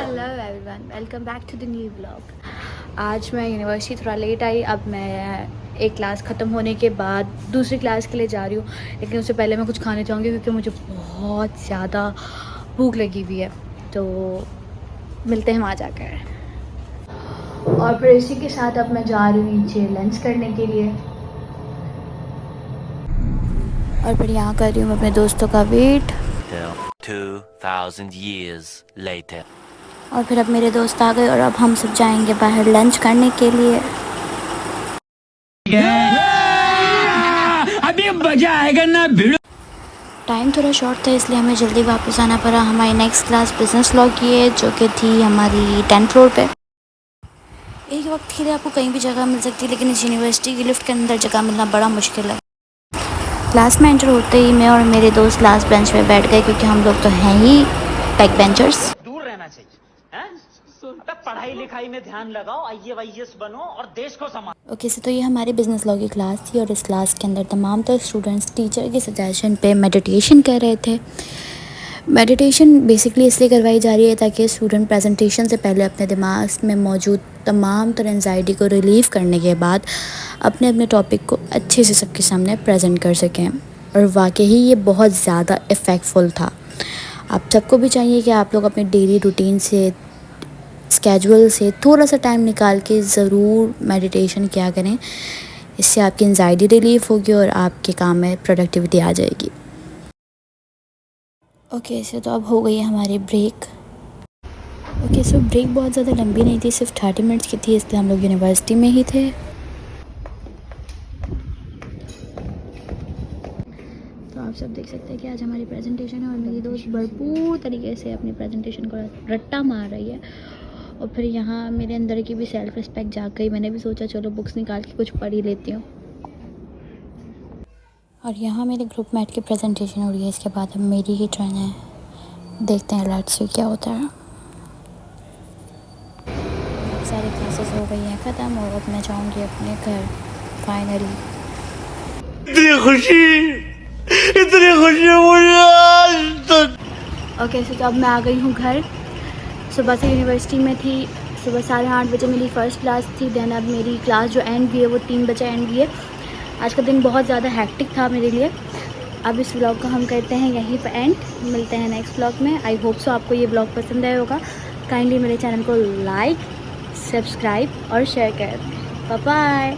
Hello everyone, welcome back to the new blog. आज मैं university थोड़ा लेट आई। अब मैं एक क्लास ख़त्म होने के बाद दूसरी क्लास के लिए जा रही हूँ, लेकिन उससे पहले मैं कुछ खाने चाहूँगी क्योंकि मुझे बहुत ज़्यादा भूख लगी हुई है। तो मिलते हैं वहाँ जाकर। और फिर इसी के साथ अब मैं जा रही हूँ नीचे लंच करने के लिए। और फिर यहाँ कर रही हूँ अपने दोस्तों का वेट। 2000 years later. और फिर अब मेरे दोस्त आ गए और अब हम सब जाएंगे बाहर लंच करने के लिए। अभी मजा आएगा ना भिड़ो। टाइम थोड़ा शॉर्ट था इसलिए हमें जल्दी वापस आना पड़ा। हमारी नेक्स्ट क्लास बिजनेस लॉ की है जो कि थी हमारी 10th फ्लोर पे। एक वक्त के लिए आपको कहीं भी जगह मिल सकती है, लेकिन इस यूनिवर्सिटी की लिफ्ट के अंदर जगह मिलना बड़ा मुश्किल है। क्लास में एंटर होते ही मैं और मेरे दोस्त लास्ट बेंच पे बैठ गए क्योंकि हम लोग तो हैं ही बैक बेंचर्स। दूर रहना चाहिए हैं? तब पढ़ाई लिखाई में ध्यान लगाओ, IAS बनो और देश को संभालो। ओके, तो ये हमारी बिजनेस लॉ की क्लास थी और इस क्लास के अंदर तमाम तर स्टूडेंट्स टीचर के सजेशन पे मेडिटेशन कर रहे थे। मेडिटेशन बेसिकली इसलिए करवाई जा रही है ताकि स्टूडेंट प्रेजेंटेशन से पहले अपने दिमाग में मौजूद तमाम तरह एंजाइटी को रिलीव करने के बाद अपने अपने टॉपिक को अच्छे से सबके सामने प्रेजेंट कर सकें। और वाकई ही ये बहुत ज़्यादा इफ़ेक्टफुल था। आप सबको भी चाहिए कि आप लोग अपने डेली रूटीन से, स्केजुअल से थोड़ा सा टाइम निकाल के ज़रूर मेडिटेशन किया करें। इससे आपकी एंजाइटी रिलीफ होगी और आपके काम में प्रोडक्टिविटी आ जाएगी। ओके सो तो अब हो गई है हमारी ब्रेक। ओके सो ब्रेक बहुत ज़्यादा लंबी नहीं थी, सिर्फ 30 मिनट्स की थी, इसलिए हम लोग यूनिवर्सिटी में ही थे। तो आप सब देख सकते हैं कि आज हमारी प्रेजेंटेशन है और मेरी दोस्त भरपूर तरीके से अपनी प्रेजेंटेशन को रट्टा मार रही है। और फिर यहाँ मेरे अंदर की भी सेल्फ रिस्पेक्ट जाग गई। मैंने भी सोचा चलो बुक्स निकाल के कुछ पढ़ ही लेती हूँ। और यहाँ मेरे ग्रुप मेट की प्रेजेंटेशन हो रही है, इसके बाद अब मेरी ही टर्न है। देखते हैं लेट्स सी क्या होता है। सारी क्लासेस हो गई हैं ख़त्म और अब मैं जाऊँगी अपने घर फाइनली। इतनी खुशी मुझे आज तक। ओके सो तो अब मैं आ गई हूँ घर। सुबह से यूनिवर्सिटी में थी। सुबह 8:30 बजे मेरी फ़र्स्ट क्लास थी। देन अब मेरी क्लास जो एंड हुई है वो 3 बजे एंड हुई है। आज का दिन बहुत ज़्यादा हैक्टिक था मेरे लिए। अब इस व्लॉग को हम करते हैं यहीं पर एंड। मिलते हैं नेक्स्ट व्लॉग में। आई होप सो आपको ये व्लॉग पसंद आया होगा। काइंडली मेरे चैनल को लाइक, सब्सक्राइब और शेयर करें। Bye bye.